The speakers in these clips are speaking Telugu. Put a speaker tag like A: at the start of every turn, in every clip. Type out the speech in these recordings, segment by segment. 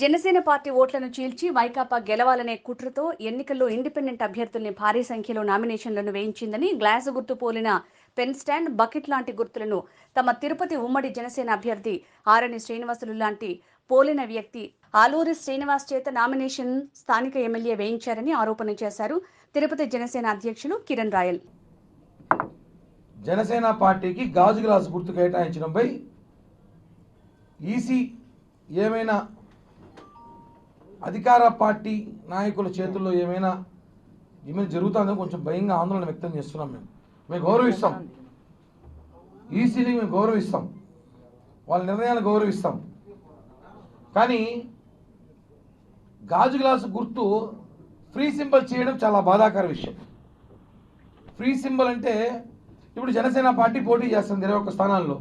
A: జనసేన పార్టీ ఓట్లను చీల్చి వైకాపా గెలవాలనే కుట్రతో ఎన్నికల్లో ఇండిపెండెంట్ అభ్యర్థుల్ని భారీ సంఖ్యలో నామినేషన్లను వేయించిందని గ్లాస్ గుర్తు పోలిన పెన్ స్టాండ్, బకెట్ లాంటి గుర్తులను తమ తిరుపతి ఉమ్మడి జనసేన అభ్యర్థి ఆరణి శ్రీనివాసులు లాంటి పోలిన వ్యక్తి ఆలూరి శ్రీనివాస్ చేత నామినేషన్ స్థానిక ఎమ్మెల్యే వేయించారని ఆరోపణ చేశారు తిరుపతి జనసేన అధ్యక్షులు కిరణ్ రాయల్.
B: జనసేన పార్టీకి గాజు గ్లాసు గుర్తు కేటాయించడంపై ఈసీ ఏమైనా అధికార పార్టీ నాయకుల చేతుల్లో ఏమైనా జరుగుతుందని కొంచెం భయంగా ఆందోళన వ్యక్తం చేస్తున్నాం. మేము గౌరవిస్తాం, ఈసీని మేము గౌరవిస్తాం, వాళ్ళ నిర్ణయాలు గౌరవిస్తాం. కానీ గాజు గ్లాసు గుర్తు ఫ్రీ సింబల్ చేయడం చాలా బాధాకర విషయం. ఫ్రీ సింబల్ అంటే ఇప్పుడు జనసేన పార్టీ పోటీ చేస్తుంది 21 స్థానాల్లో.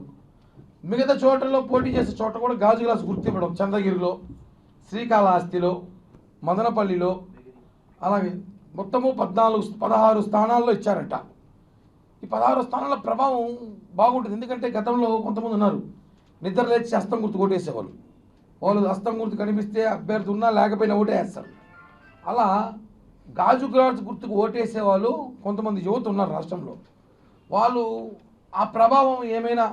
B: మిగతా చోట్లలో పోటీ చేసే చోట కూడా గాజు గ్లాసు గుర్తు ఇవ్వడం, చంద్రగిరిలో, శ్రీకాళహస్తిలో, మదనపల్లిలో, అలాగే మొత్తము 16 స్థానాల్లో ఇచ్చారంట. ఈ 16 స్థానాల ప్రభావం బాగుంటుంది. ఎందుకంటే గతంలో కొంతమంది ఉన్నారు, నిద్ర లేచి హస్తం గుర్తు కొట్టేసేవాళ్ళు. వాళ్ళు హస్తం గుర్తు కనిపిస్తే అభ్యర్థి ఉన్నా లేకపోయినా ఓటేస్తారు. అలా గాజు గ్లాసు గుర్తుకు ఓటేసేవాళ్ళు కొంతమంది యువత ఉన్నారు రాష్ట్రంలో. వాళ్ళు ఆ ప్రభావం ఏమైనా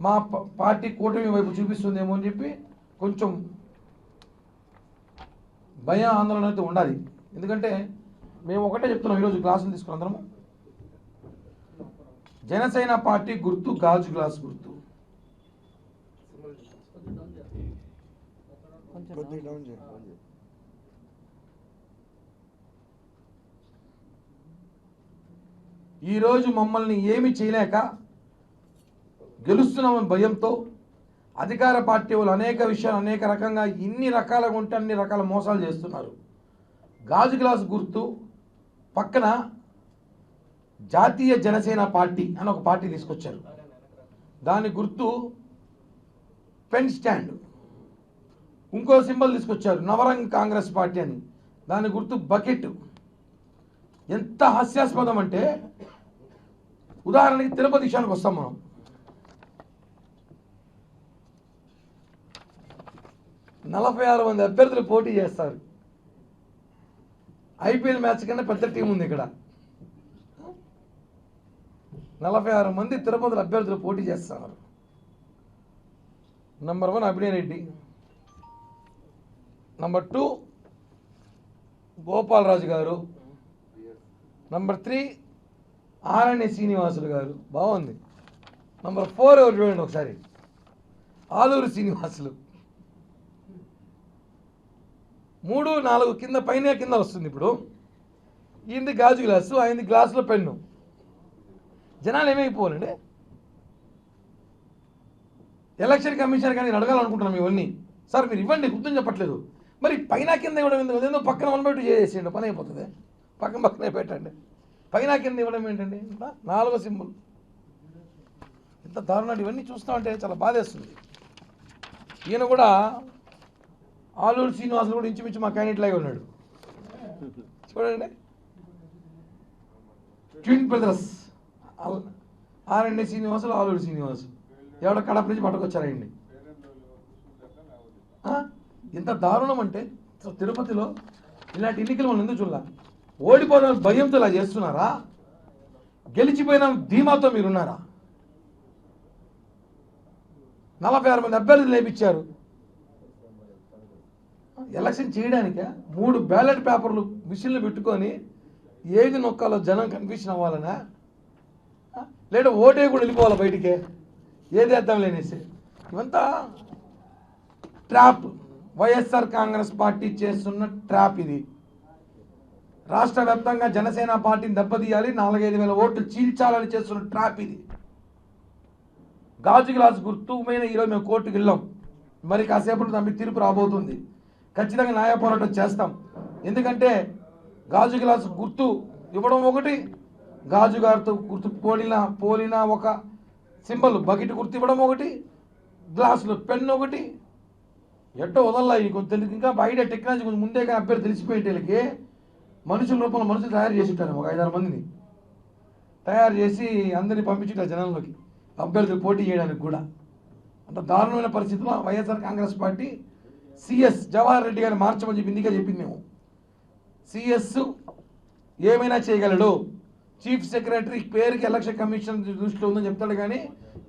B: మా పార్టీ కూటమి వైపు చూపిస్తుందేమో అని చెప్పి కొంచెం భయ ఆందోళన అయితే ఉండాలి. ఎందుకంటే మేము ఒకటే చెప్తున్నాం, ఈరోజు గ్లాసులు తీసుకుని అందరము జనసేన పార్టీ గుర్తు గాజు గ్లాసు గుర్తు. ఈరోజు మమ్మల్ని ఏమి చేయలేక గెలుస్తున్నామని భయంతో అధికార పార్టీ వాళ్ళు అనేక విషయాలు అనేక రకంగా ఇన్ని రకాలుగా ఉంటే అన్ని రకాల మోసాలు చేస్తున్నారు. గాజు గ్లాసు గుర్తు పక్కన జాతీయ జనసేన పార్టీ అని ఒక పార్టీ తీసుకొచ్చారు. దాని గుర్తు పెన్ స్టాండ్. ఇంకో సింబల్ తీసుకొచ్చారు నవరంగ్ కాంగ్రెస్ పార్టీ అని, దాని గుర్తు బకెట్. ఎంత హాస్యాస్పదం అంటే, ఉదాహరణకి తిరుపతి విషయానికి వస్తాం మనం. నలభై 46 మంది అభ్యర్థులు పోటీ చేస్తారు. ఐపీఎల్ మ్యాచ్ కన్నా పెద్ద టీం ఉంది ఇక్కడ. 46 మంది తిరుపతి అభ్యర్థులు పోటీ చేస్తున్నారు. నంబర్ 1 అభినయ్ రెడ్డి, నంబర్ 2 గోపాలరాజు గారు, నంబర్ 3 ఆరణి శ్రీనివాసులు గారు. బాగుంది. నంబర్ 4 ఎవరు చూడండి ఒకసారి, ఆలూరు శ్రీనివాసులు. 3, 4 కింద పైన కింద వస్తుంది. ఇప్పుడు ఈయనది గాజు గ్లాసు, ఆయనది గ్లాసులో పెన్ను. జనాలు ఏమైపోవాలండి? ఎలక్షన్ కమిషన్ కానీ నేను అడగాలనుకుంటున్నాం ఇవన్నీ. సార్ మీరు ఇవ్వండి, గుర్తుని చెప్పట్లేదు. మరి పైన కింద ఇవ్వడం ఎందుకు? అదేందో పక్కన 1/2 చేసేయండి, పని అయిపోతుంది. పక్కనే పెట్టండి. పైన కింద ఇవ్వడం ఏంటండి? 4వ సింబల్. ఎంత దారుణాలు ఇవన్నీ చూస్తామంటే చాలా బాధేస్తుంది. ఈయన కూడా ఆలూరు శ్రీనివాసులు కూడా ఇంచుమించు మా క్యాండిడేట్ లాగా ఉన్నాడు చూడండి. Twin brothers, Aranya Srinivasulu, Aluru Srinivasulu. ఎవడో కడప నుంచి పట్టుకొచ్చారండి. ఇంత దారుణం అంటే తిరుపతిలో ఇలాంటి ఎన్నికలు మనం ఎందుకు చూడాలి? ఓడిపోయిన భయంతో ఇలా చేస్తున్నారా? గెలిచిపోయిన ధీమాతో మీరున్నారా? 46 మంది అభ్యర్థులు లేపించారు. ఎలక్షన్ చేయడానికే 3 బ్యాలెట్ పేపర్లు మిషన్లు పెట్టుకొని ఏది నొక్కాలో జనం కన్ఫ్యూషన్ అవ్వాలనా? లేదా ఓటే కూడా వెళ్ళిపోవాలి బయటికే, ఏది వేద్దాం లేనేసి. ఇవంతా ట్రాప్. వైఎస్ఆర్ కాంగ్రెస్ పార్టీ చేస్తున్న ట్రాప్ ఇది. రాష్ట్ర వ్యాప్తంగా జనసేన పార్టీని దెబ్బతీయాలి, 4-5 వేల ఓట్లు చీల్చాలని చేస్తున్న ట్రాప్ ఇది. గాజు గ్లాసు గుర్తు మీద ఈరోజు మేము కోర్టుకు వెళ్ళాం. మరి కాసేపటి తమ తీర్పు రాబోతుంది. ఖచ్చితంగా న్యాయ పోరాటం చేస్తాం. ఎందుకంటే గాజు గ్లాసు గుర్తు ఇవ్వడం ఒకటి, గాజు గారితో గుర్తు పోలిన ఒక సింబల్ బకెట్ గుర్తు ఇవ్వడం ఒకటి, గ్లాసులో పెన్ను ఒకటి. ఎట్టో వదల్లా కొంచెం ఇంకా బయట టెక్నాలజీ కొంచెం ముందే కానీ అభ్యర్థి తెలిసిపోయేటి వీళ్ళకి మనుషుల రూపంలో మనుషులు తయారు చేసి ఉంటారు. ఒక 5-6 మందిని తయారు చేసి అందరినీ పంపించుంటారు జనాల్లోకి అభ్యర్థులు పోటీ చేయడానికి కూడా. అంత దారుణమైన పరిస్థితుల్లో వైఎస్ఆర్ కాంగ్రెస్ పార్టీ సిఎస్ జవహర్ రెడ్డి గారిని మార్చమని చెప్పి ఇందుకే చెప్పింది మేము. సిఎస్ ఏమైనా చేయగలడు, చీఫ్ సెక్రటరీ పేరుకి ఎలక్షన్ కమిషన్ దృష్టిలో ఉందని చెప్తాడు, కానీ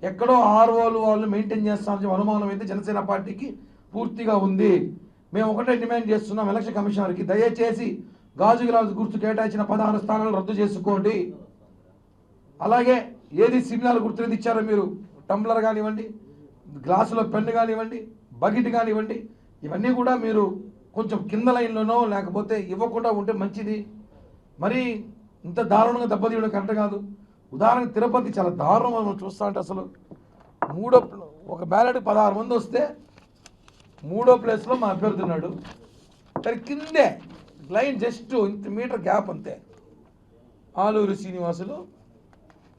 B: ఎక్కడో ఆర్ఓలు వాళ్ళు మెయింటైన్ చేస్తామని అనుమానం అయితే జనసేన పార్టీకి పూర్తిగా ఉంది. మేము ఒకటే డిమాండ్ చేస్తున్నాం ఎలక్షన్ కమిషనర్కి, దయచేసి గాజు గ్లాస్ గుర్తు కేటాయించిన 16 స్థానాలు రద్దు చేసుకోండి. అలాగే ఏది సిగ్నల్ గుర్తులేదు ఇచ్చారో మీరు, టంబ్లర్ కానివ్వండి, గ్లాసులో పెన్ను కానివ్వండి, బకెట్ కానివ్వండి, ఇవన్నీ కూడా మీరు కొంచెం కింద లైన్లోనో లేకపోతే ఇవ్వకుండా ఉంటే మంచిది. మరి ఇంత దారుణంగా దెబ్బతీయడం కరెక్ట్ కాదు. ఉదాహరణకు తిరుపతి చాలా దారుణం మనం చూస్తా అంటే, అసలు ఒక బ్యాలెట్ 16 మంది వస్తే 3వ ప్లేస్లో మా అభ్యర్థి ఉన్నాడు. సరే కిందే లైన్ జస్ట్ ఇంత మీటర్ గ్యాప్ అంతే, ఆలూరు శ్రీనివాసులు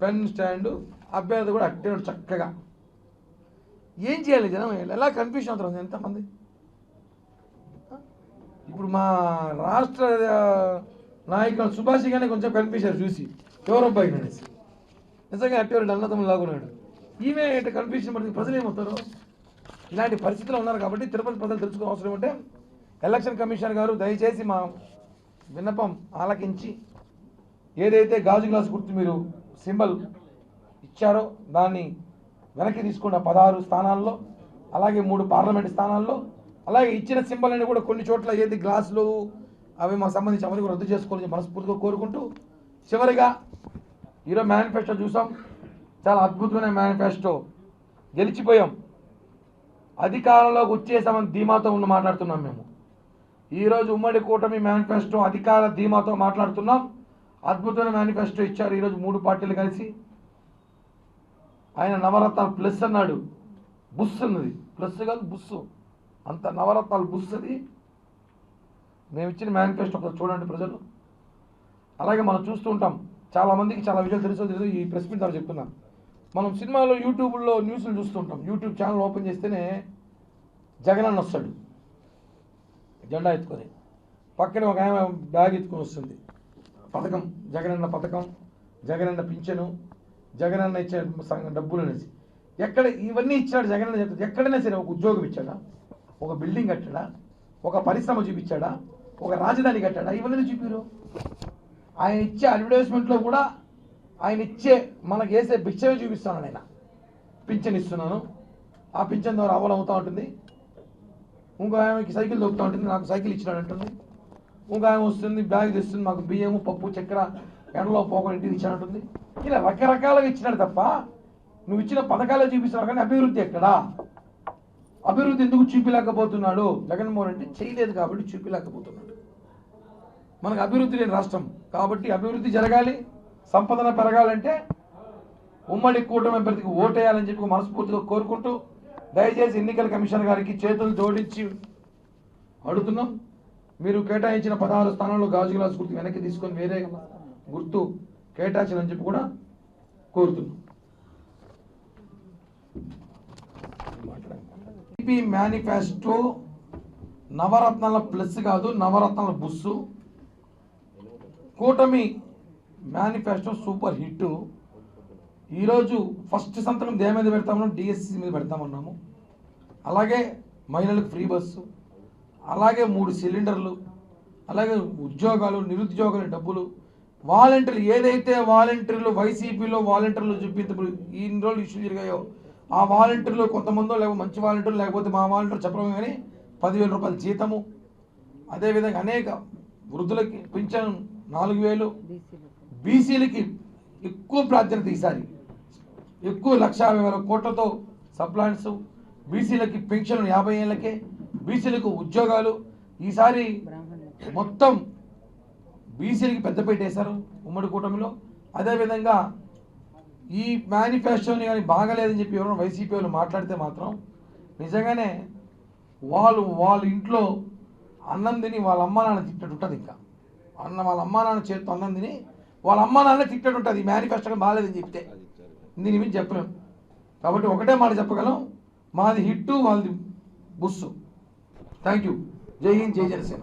B: పెన్ స్టాండు, అభ్యర్థి కూడా అట్టాడు చక్కగా. ఏం చేయాలి జనం, ఎలా కన్ఫ్యూషన్ అవుతారు ఎంతమంది. ఇప్పుడు మా రాష్ట్ర నాయకులు సుభాష్ గానే కొంచెం కన్ఫ్యూజన్ చూసి ఎవరబ్బాయి అనేసి, నిజంగా అట్టేవాడు అన్నదమ్ములు లాగున్నాడు. ఈమె కన్ఫ్యూజన్ పడుతుంది, ప్రజలు ఏమవుతారు. ఇలాంటి పరిస్థితులు ఉన్నారు కాబట్టి తిరుపతి ప్రజలు తెలుసుకోవాల్సిన అవసరం ఉంటే ఎలక్షన్ కమిషనర్ గారు దయచేసి మా విన్నపం ఆలకించి ఏదైతే గాజు గ్లాస్ గుర్తు మీరు సింబల్ ఇచ్చారో దాన్ని వెనక్కి తీసుకున్న 16 స్థానాల్లో, అలాగే 3 పార్లమెంట్ స్థానాల్లో, అలాగే ఇచ్చిన సింబల్ అని కూడా కొన్ని చోట్ల ఏది గ్లాసులు అవి మాకు సంబంధించి అవన్నీ కూడా రద్దు చేసుకోవాలని మనస్ఫూర్తిగా కోరుకుంటూ, చివరిగా ఈరోజు మేనిఫెస్టో చూసాం, చాలా అద్భుతమైన మేనిఫెస్టో, గెలిచిపోయాం, అధికారంలోకి వచ్చేసామని ధీమాతో మాట్లాడుతున్నాం మేము. ఈరోజు ఉమ్మడి కూటమి మేనిఫెస్టో అధికార ధీమాతో మాట్లాడుతున్నాం. అద్భుతమైన మేనిఫెస్టో ఇచ్చారు ఈరోజు 3 పార్టీలు కలిసి. ఆయన నవరత్నాలు ప్లస్ అన్నాడు, బుస్ అన్నది, ప్లస్ కాదు బుస్సు, అంత నవరత్నాలు బుస్ అది. మేము ఇచ్చిన మేనిఫెస్టో చూడండి ప్రజలు. అలాగే మనం చూస్తూ ఉంటాం, చాలామందికి చాలా విషయాలు తెలుసో ఈ ప్రెస్ మీట్ ద్వారా చెప్తున్నాం. మనం సినిమాలో యూట్యూబ్లో న్యూస్లు చూస్తుంటాం, యూట్యూబ్ ఛానల్ ఓపెన్ చేస్తేనే జగనన్న వస్తాడు జెండా ఎత్తుకొని, పక్కనే ఒక ఆమె బ్యాగ్ ఎత్తుకొని వస్తుంది, పథకం, జగనన్న పథకం, జగనన్న పింఛను, జగనన్న ఇచ్చే డబ్బులు అనేసి. ఎక్కడ ఇవన్నీ ఇచ్చాడు జగనన్న చెప్తాడు. ఎక్కడైనా సరే ఒక ఉద్యోగం ఇచ్చాడా, ఒక బిల్డింగ్ కట్టాడా, ఒక పరిశ్రమ చూపించాడా, ఒక రాజధాని కట్టాడా, ఇవన్నీ చూపిరు. ఆయన ఇచ్చే అడ్వర్టైజ్మెంట్లో కూడా ఆయన ఇచ్చే మనకు వేసే భిక్షమే చూపిస్తున్నాను. ఆయన పింఛన్ ఇస్తున్నాను, ఆ పింఛన్ ద్వారా అమలు అవుతూ ఉంటుంది. ఇంకో ఆమెకి సైకిల్ దొక్కుతూ ఉంటుంది, నాకు సైకిల్ ఇచ్చినాడు అంటుంది. ఇంకో ఆమె వస్తుంది బ్యాగ్ తెస్తుంది, మాకు బియ్యము పప్పు చక్కెర ఎండలో పోకుండా ఇంటికి ఇచ్చానంటుంది. ఇలా రకరకాలుగా ఇచ్చినాడు తప్ప నువ్వు ఇచ్చిన పథకాలే చూపిస్తున్నావు, కానీ అభివృద్ధి ఎక్కడా? అభివృద్ధి ఎందుకు చూపించలేకపోతున్నాడు జగన్మోహన్ రెడ్డి? చేయలేదు కాబట్టి చూపించలేకపోతున్నాడు. మనకు అభివృద్ధి లేని రాష్ట్రం కాబట్టి అభివృద్ధి జరగాలి, సంపదన పెరగాలంటే ఉమ్మడి కూటమి అభ్యర్థికి ఓటేయాలని చెప్పి మనస్ఫూర్తిగా కోరుకుంటూ, దయచేసి ఎన్నికల కమిషన్ గారికి చేతులు జోడించి అడుగుతున్నాం, మీరు కేటాయించిన 16 స్థానాల్లో గాజు గ్లాస్ గుర్తు వెనక్కి తీసుకొని వేరే గుర్తు కేటాయించాలని చెప్పి కూడా కోరుతున్నాం. మేనిఫెస్టో నవరత్నాల ప్లస్ కాదు, నవరత్నాల బుస్సు. కూటమి మేనిఫెస్టో సూపర్ హిట్. ఈరోజు ఫస్ట్ సంతకం దేని మీద పెడతామన్నాము, డిఎస్సి మీద పెడతామన్నాము. అలాగే మహిళలకు ఫ్రీ బస్సు, అలాగే 3 సిలిండర్లు, అలాగే ఉద్యోగాలు, నిరుద్యోగుల డబ్బులు, వాలంటీర్లు, ఏదైతే వాలంటీర్లు వైసీపీలో వాలంటీర్లు చూపించబడి ఇన్ని రోజులు ఇష్యూ జరిగాయో ఆ వాలంటీర్లు కొంతమందో లేకపోతే మంచి వాలంటీర్లు లేకపోతే మా వాలంటీర్ చెప్పడం కానీ 10,000 రూపాయల జీతము, అదేవిధంగా అనేక వృద్ధులకి పింఛను 4,000, బీసీలకి ఎక్కువ ప్రాధాన్యత ఈసారి, ఎక్కువ 1,50,000 కోట్లతో సప్లాన్స్, బీసీలకి పెన్షన్ 50 ఏళ్ళకే, బీసీలకు ఉద్యోగాలు. ఈసారి మొత్తం బీసీలకి పెద్దపీట వేశారు ఉమ్మడి కూటమిలో. అదేవిధంగా ఈ మేనిఫెస్టోని కానీ బాగలేదని చెప్పి ఎవరైనా వైసీపీ వాళ్ళు మాట్లాడితే మాత్రం నిజంగానే వాళ్ళ ఇంట్లో అన్నం తిని వాళ్ళ అమ్మ నాన్న తిట్టేట్టు ఉంటుంది. ఇంకా వాళ్ళ అమ్మ నాన్న చేతితో అన్నం తిని వాళ్ళ అమ్మ నాన్న తిట్టేట్టు ఉంటుంది. ఈ మేనిఫెస్టో బాగాలేదని చెప్తే దీని మీద చెప్పలేము. కాబట్టి ఒకటే మాట చెప్పగలం, మాది హిట్టు, వాళ్ళది బుస్సు. Thank you. జై హింద్, జై జనసేన.